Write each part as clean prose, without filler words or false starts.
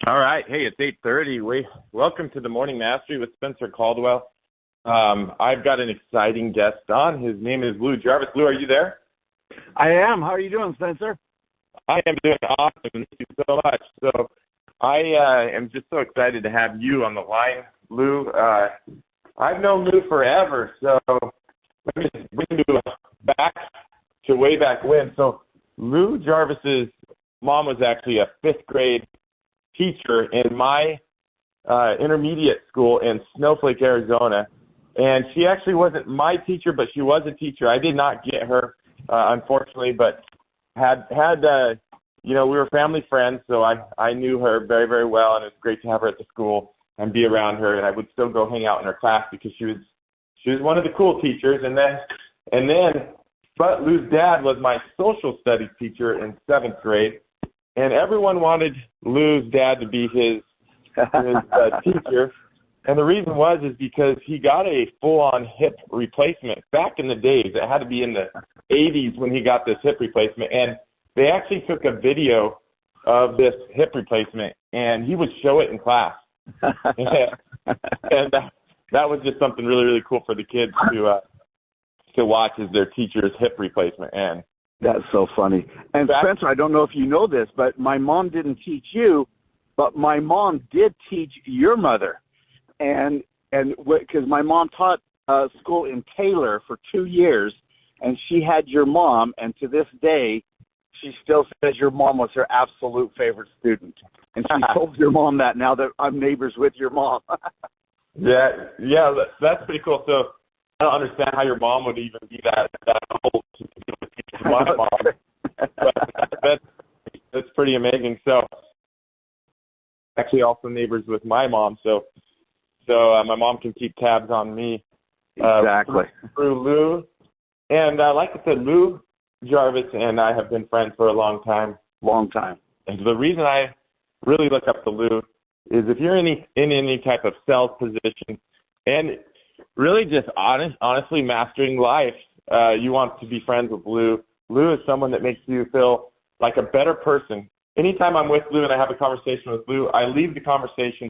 All right. Hey, it's 8:30. Welcome to the Morning Mastery with Spencer Caldwell. I've got an exciting guest on. His name is Lou Jarvis. Lou, are you there? I am. How are you doing, Spencer? I am doing awesome. Thank you so much. So I am just so excited to have you on the line, Lou. I've known Lou forever, so let me just bring you back to way back when. So Lou Jarvis's mom was actually a fifth grade teacher in my intermediate school in Snowflake, Arizona. And she actually wasn't my teacher, but she was a teacher. I did not get her, unfortunately, but we were family friends, so I knew her very, very well, and it was great to have her at the school and be around her. And I would still go hang out in her class because she was one of the cool teachers. But Lou's dad was my social studies teacher in seventh grade, and everyone wanted Lou's dad to be his teacher. And the reason is because he got a full-on hip replacement back in the days. It had to be in the 80s when he got this hip replacement. And they actually took a video of this hip replacement, and he would show it in class. and that was just something really, really cool for the kids to watch as their teacher's hip replacement. And that's so funny. And Spencer, I don't know if you know this, but my mom didn't teach you, but my mom did teach your mother. And because my mom taught school in Taylor for 2 years, and she had your mom, and to this day, she still says your mom was her absolute favorite student. And she told your mom that now that I'm neighbors with your mom. Yeah, that's pretty cool. So I don't understand how your mom would even be that old to teach my mom. But that's pretty amazing. So actually also neighbors with my mom, so my mom can keep tabs on me. Exactly. Through Lou. And like I said, Lou Jarvis and I have been friends for a long time. Long time. And the reason I really look up to Lou is if you're in any type of sales position and really just honestly mastering life, you want to be friends with Lou. Lou is someone that makes you feel like a better person. Anytime I'm with Lou and I have a conversation with Lou, I leave the conversation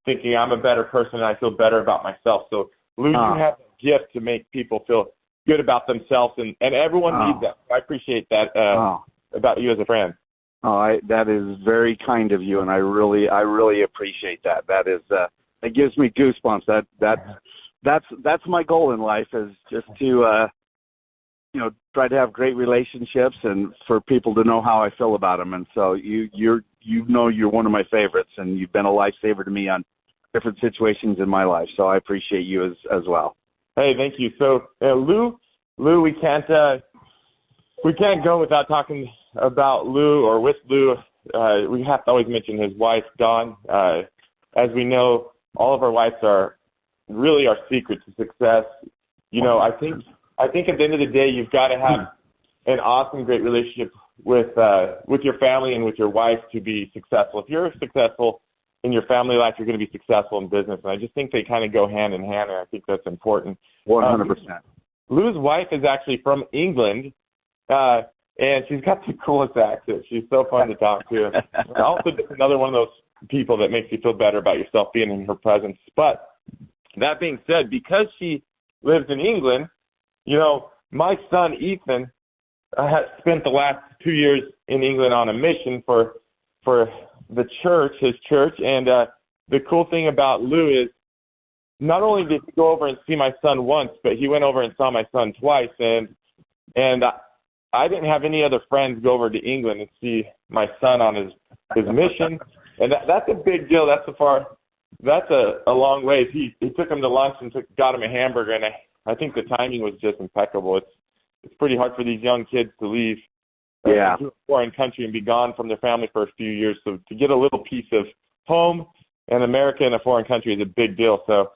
thinking I'm a better person and I feel better about myself. So, Lou, you have a gift to make people feel good about themselves, and everyone needs that. I appreciate that about you as a friend. That is very kind of you, and I really appreciate that. That is it gives me goosebumps. That's my goal in life, is just to try to have great relationships and for people to know how I feel about them. And so you're one of my favorites, and you've been a lifesaver to me on different situations in my life. So I appreciate you as well. Hey, thank you. So, Lou, we can't go without talking about Lou or with Lou. We have to always mention his wife, Dawn. As we know, all of our wives are really our secret to success. I think at the end of the day, you've got to have an awesome, great relationship with your family and with your wife to be successful. If you're successful in your family life, you're going to be successful in business. And I just think they kind of go hand in hand, and I think that's important. 100%. Lou's wife is actually from England, and she's got the coolest accent. She's so fun to talk to. Also, just another one of those people that makes you feel better about yourself being in her presence. But that being said, because she lives in England, my son, Ethan, has spent the last 2 years in England on a mission for the church, his church. And the cool thing about Lou is not only did he go over and see my son once, but he went over and saw my son twice. And I didn't have any other friends go over to England and see my son on his mission. And that's a big deal. That's a long way. He took him to lunch and got him a hamburger, and I think the timing was just impeccable. It's pretty hard for these young kids to leave to a foreign country and be gone from their family for a few years. So to get a little piece of home and America in a foreign country is a big deal. So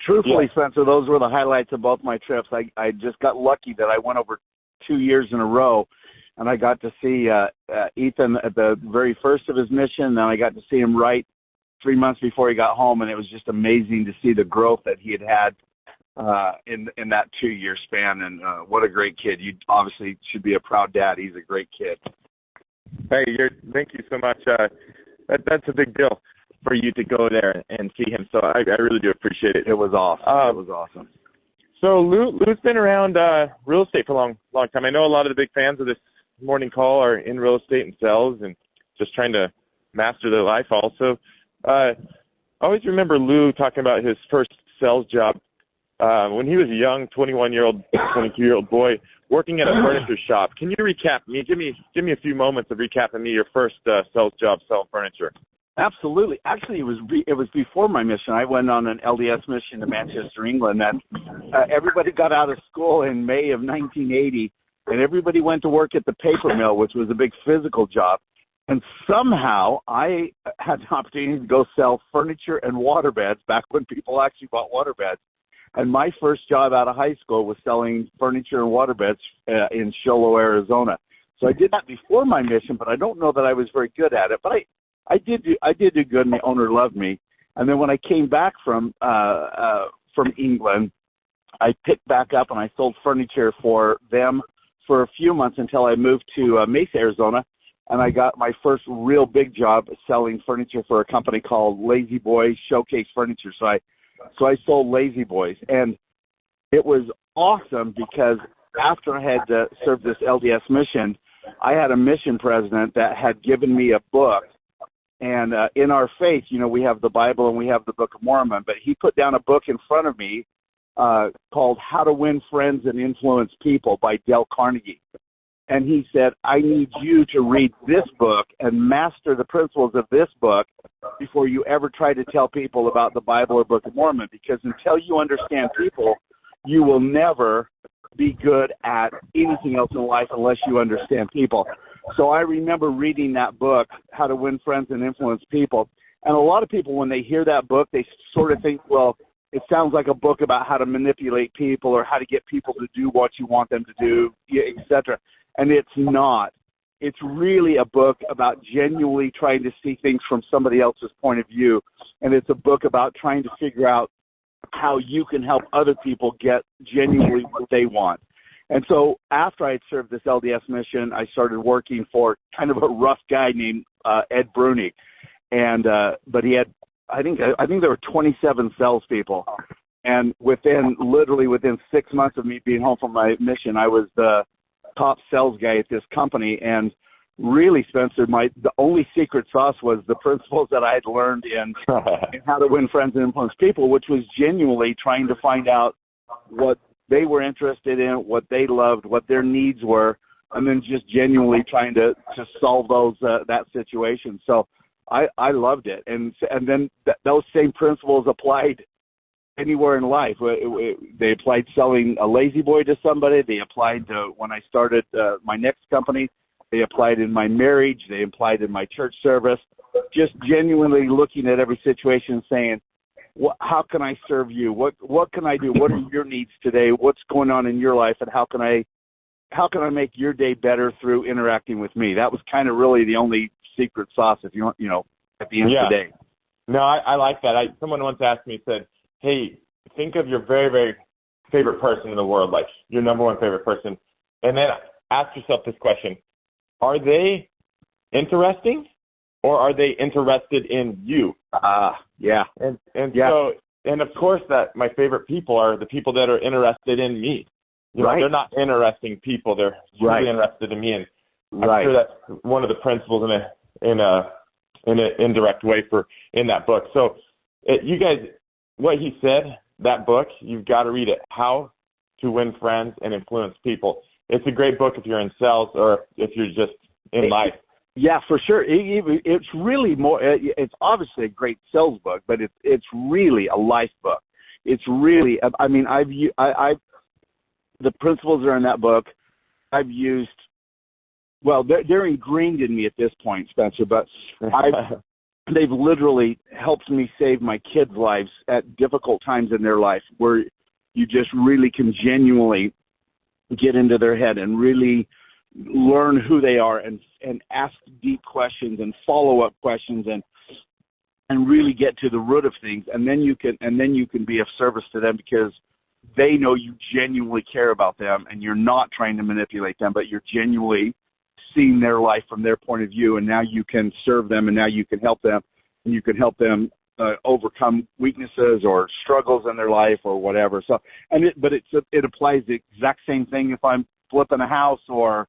truthfully, Spencer, those were the highlights of both my trips. I just got lucky that I went over 2 years in a row, and I got to see Ethan at the very first of his mission. Then I got to see him right 3 months before he got home, and it was just amazing to see the growth that he had in that 2 year span. And what a great kid. You obviously should be a proud dad. He's a great kid. Hey, thank you so much. that's a big deal for you to go there and see him. So I really do appreciate it. It was awesome. It was awesome. So Lou's been around real estate for a long time. I know a lot of the big fans of this morning call are in real estate and sales and just trying to master their life also. I always remember Lou talking about his first sales job when he was a young 21-year-old, 22-year-old boy working at a furniture shop. Can you recap me? Give me a few moments of recapping me your first sales job selling furniture. Absolutely. Actually, it was before my mission. I went on an LDS mission to Manchester, England, and everybody got out of school in May of 1980, and everybody went to work at the paper mill, which was a big physical job. And somehow I had the opportunity to go sell furniture and waterbeds back when people actually bought waterbeds. And my first job out of high school was selling furniture and waterbeds in Shiloh, Arizona. So I did that before my mission, but I don't know that I was very good at it. But I did do good, and the owner loved me. And then when I came back from England, I picked back up and I sold furniture for them for a few months until I moved to Mesa, Arizona, and I got my first real big job selling furniture for a company called Lazy Boy Showcase Furniture. So I sold Lazy Boys, and it was awesome because after I had served this LDS mission, I had a mission president that had given me a book. And in our faith, we have the Bible and we have the Book of Mormon, but he put down a book in front of me called How to Win Friends and Influence People by Dale Carnegie. And he said, I need you to read this book and master the principles of this book before you ever try to tell people about the Bible or Book of Mormon, because until you understand people, you will never be good at anything else in life unless you understand people. So I remember reading that book, How to Win Friends and Influence People. And a lot of people, when they hear that book, they sort of think, well, it sounds like a book about how to manipulate people or how to get people to do what you want them to do, etc. And it's not. It's really a book about genuinely trying to see things from somebody else's point of view. And it's a book about trying to figure out how you can help other people get genuinely what they want. And so after I had served this LDS mission, I started working for kind of a rough guy named Ed Brunig. And but he had, I think there were 27 salespeople. And within 6 months of me being home from my mission, I was the top sales guy at this company. And really, Spencer, the only secret sauce was the principles that I had learned in How to Win Friends and Influence People, which was genuinely trying to find out what they were interested in, what they loved, what their needs were, and then just genuinely trying to solve that situation. So I loved it. And then those same principles applied anywhere in life. They applied selling a Lazy Boy to somebody. They applied to when I started my next company. They applied in my marriage. They applied in my church service. Just genuinely looking at every situation and saying, how can I serve you? What can I do? What are your needs today? What's going on in your life, and how can I make your day better through interacting with me? That was kind of really the only secret sauce, if you want, at the end of the day. No, I like that. Someone once asked me, said, hey, think of your very, very favorite person in the world, like your number one favorite person, and then ask yourself this question: are they interesting, or are they interested in you? Yeah. And so, and of course that my favorite people are the people that are interested in me. They're not interesting people. They're really interested in me. And I'm sure that's one of the principles in an indirect way in that book. So you guys, what he said, that book, you've got to read it. How to Win Friends and Influence People. It's a great book if you're in sales or if you're just in life. Yeah, for sure. It's really more. It's obviously a great sales book, but it's really a life book. It's really. I mean, the principles that are in that book, I've used. Well, they're ingrained in me at this point, Spencer. But they've literally helped me save my kids' lives at difficult times in their life, where you just really can genuinely get into their head and really learn who they are and ask deep questions and follow-up questions and really get to the root of things, and then you can be of service to them because they know you genuinely care about them and you're not trying to manipulate them, but you're genuinely seeing their life from their point of view, and now you can serve them, and now you can help them, and you can help them overcome weaknesses or struggles in their life or whatever. So, it applies the exact same thing if I'm flipping a house or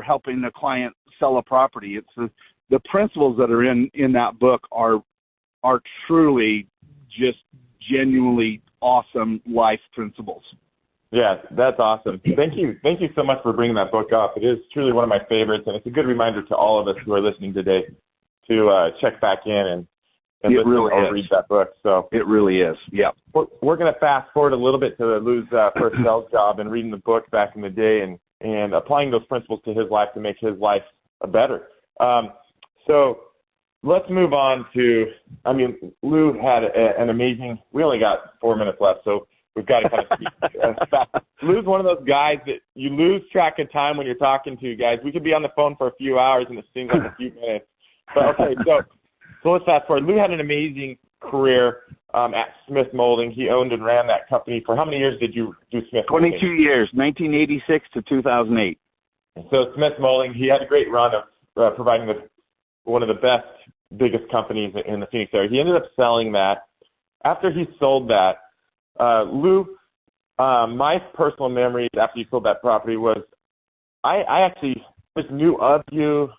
helping a client sell a property. It's the principles that are in that book are truly just genuinely awesome life principles. Yeah, that's awesome. Thank you so much for bringing that book up. It is truly one of my favorites, and it's a good reminder to all of us who are listening today to check back in and listen or read that book. So it really is. Yeah. We're going to fast forward a little bit to Lou's first sales job and reading the book back in the day and applying those principles to his life to make his life better. So let's move on to, Lou had an amazing, we only got 4 minutes left, so we've got to kind of speak fast. Lou's one of those guys that you lose track of time when you're talking to, guys. We could be on the phone for a few hours and it seems like a few minutes. But okay, so let's fast forward. Lou had an amazing career at Smith Molding. He owned and ran that company. For how many years did you do Smith Molding? 22 years, 1986 to 2008. So Smith Molding, he had a great run of providing one of the best, biggest companies in the Phoenix area. He ended up selling that. After he sold that, Lou, my personal memories after you sold that property was I actually just knew of you,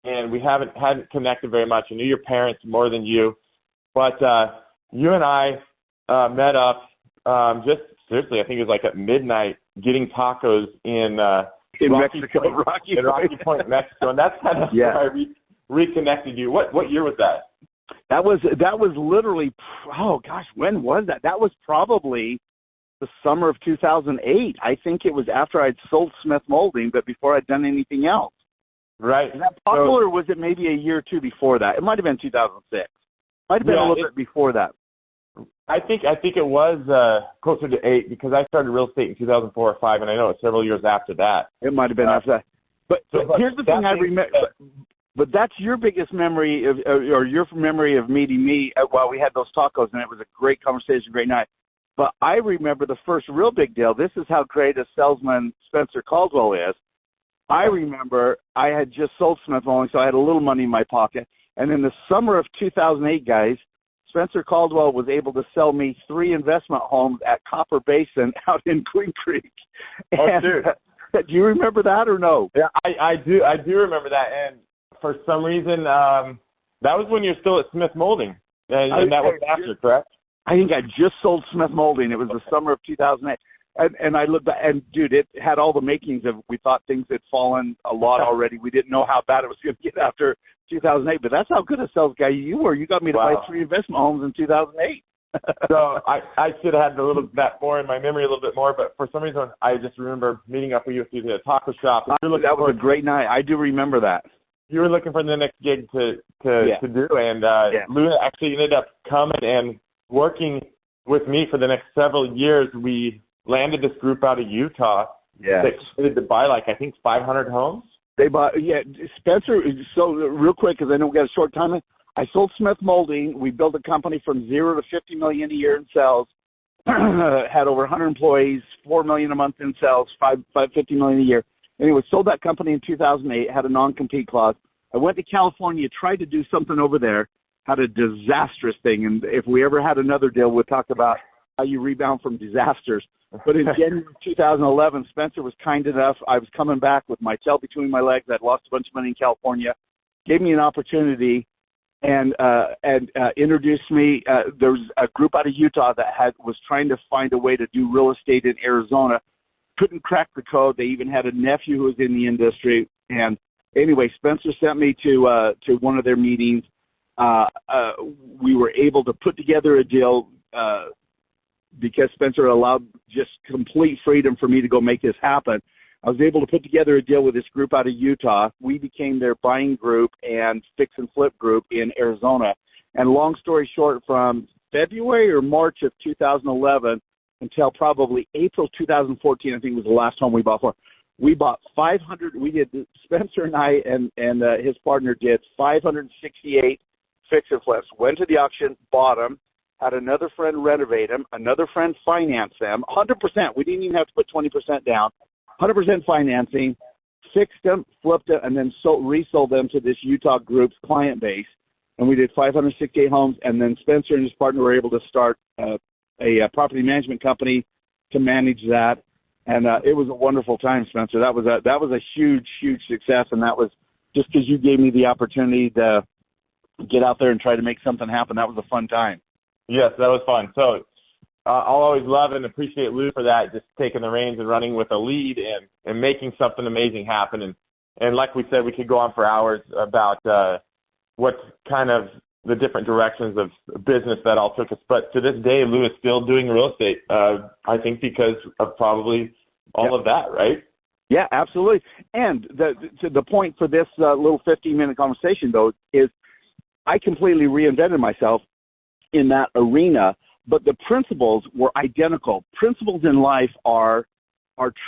and we hadn't connected very much. I knew your parents more than you, but you and I met up just seriously. I think it was like at midnight, getting tacos in Rocky Point, Mexico, and that's kind of where I reconnected you. What year was that? That was literally, oh gosh, when was that? That was probably the summer of 2008. I think it was after I'd sold Smith Molding, but before I'd done anything else. Right. Is that possible, or was it maybe a year or two before that? It might have been 2006. Might have been a little bit before that. I think it was closer to 8 because I started real estate in 2004 or 5, and I know it's several years after that. It might have been after that. But here's the thing I remember. But that's your biggest memory or your memory of meeting me while we had those tacos, and it was a great conversation, great night. But I remember the first real big deal. This is how great a salesman Spencer Caldwell is. I remember I had just sold Smith Molding, so I had a little money in my pocket. And in the summer of 2008, guys, Spencer Caldwell was able to sell me 3 investment homes at Copper Basin out in Queen Creek. And, dude. Do you remember that or no? Yeah, I do remember that. And for some reason, that was when you're still at Smith Molding. And that was after, correct? I think I just sold Smith Molding. It was the summer of 2008. And I looked back, and dude, it had all the makings of, we thought things had fallen a lot already. We didn't know how bad it was going to get after 2008, but that's how good a sales guy you were. You got me to buy 3 investment homes in 2008. So I should have had that more in my memory a little bit more, but for some reason I just remember meeting up with you at a taco shop. That was a great night. I do remember that. You were looking for the next gig to do, and Lou actually ended up coming and working with me for the next several years. We landed this group out of Utah that committed to buy, I think 500 homes. They bought, Spencer, so real quick, because I know we got a short time. I sold Smith Molding. We built a company from 0 to $50 million a year in sales, had over 100 employees, $4 million a month in sales, $50 million a year. Anyway, sold that company in 2008, had a non-compete clause. I went to California, tried to do something over there, had a disastrous thing. And if we ever had another deal, we'll talk about how you rebound from disasters. But in January 2011, Spencer was kind enough. I was coming back with my tail between my legs. I'd lost a bunch of money in California. Gave me an opportunity and introduced me. There was a group out of Utah that was trying to find a way to do real estate in Arizona. Couldn't crack the code. They even had a nephew who was in the industry. And anyway, Spencer sent me to one of their meetings. We were able to put together a deal because Spencer allowed just complete freedom for me to go make this happen. I was able to put together a deal with this group out of Utah. We became their buying group and fix and flip group in Arizona. And long story short, from February or March of 2011 until probably April 2014, I think was the last home we bought for. We bought 500. We did, Spencer and I and his partner did 568 fix and flips. Went to the auction, bought them. Had another friend renovate them, another friend finance them, 100%. We didn't even have to put 20% down, 100% financing, fixed them, flipped them, and then resold them to this Utah group's client base. And we did 568 homes, and then Spencer and his partner were able to start a property management company to manage that. And it was a wonderful time, Spencer. That was a huge, huge success, and that was just because you gave me the opportunity to get out there and try to make something happen. That was a fun time. Yes, that was fun. So I'll always love and appreciate Lou for that, just taking the reins and running with a lead and making something amazing happen. And like we said, we could go on for hours about what kind of the different directions of business that all took us. But to this day, Lou is still doing real estate, I think because of probably all of that, right? Yeah, absolutely. And the point for this little 15-minute conversation, though, is I completely reinvented myself in that arena, but the principles were identical. Principles in life are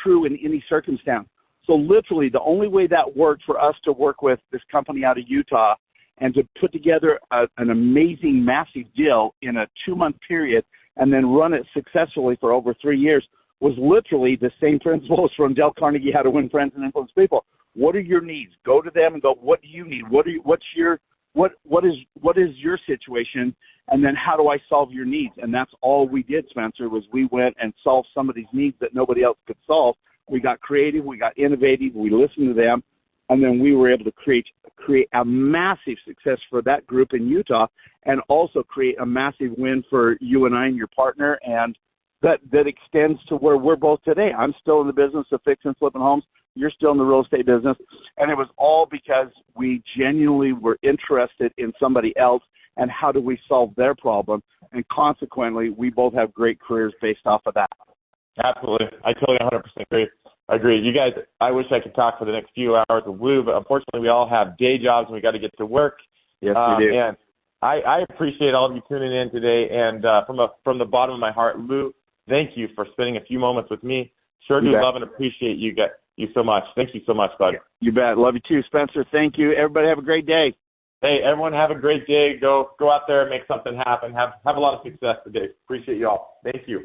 true in any circumstance. So literally, the only way that worked for us to work with this company out of Utah and to put together an amazing, massive deal in a 2-month period and then run it successfully for over 3 years was literally the same principles from Dale Carnegie, How to Win Friends and Influence People. What are your needs? Go to them and go, what do you need? What is your situation? And then how do I solve your needs? And that's all we did, Spencer, was we went and solved some of these needs that nobody else could solve. We got creative, we got innovative, we listened to them, and then we were able to create a massive success for that group in Utah and also create a massive win for you and I and your partner, and that extends to where we're both today. I'm still in the business of fixing and flipping homes. You're still in the real estate business. And it was all because we genuinely were interested in somebody else and how do we solve their problem. And consequently, we both have great careers based off of that. Absolutely. I totally 100% agree. You guys, I wish I could talk for the next few hours with Lou, but unfortunately we all have day jobs and we got to get to work. Yes, we do. And I appreciate all of you tuning in today. And from the bottom of my heart, Lou, thank you for spending a few moments with me. Sure do love and appreciate you so much. Thank you so much, bud. You bet. Love you too, Spencer. Thank you. Everybody have a great day. Hey, everyone have a great day. Go out there and make something happen. Have a lot of success today. Appreciate you all. Thank you.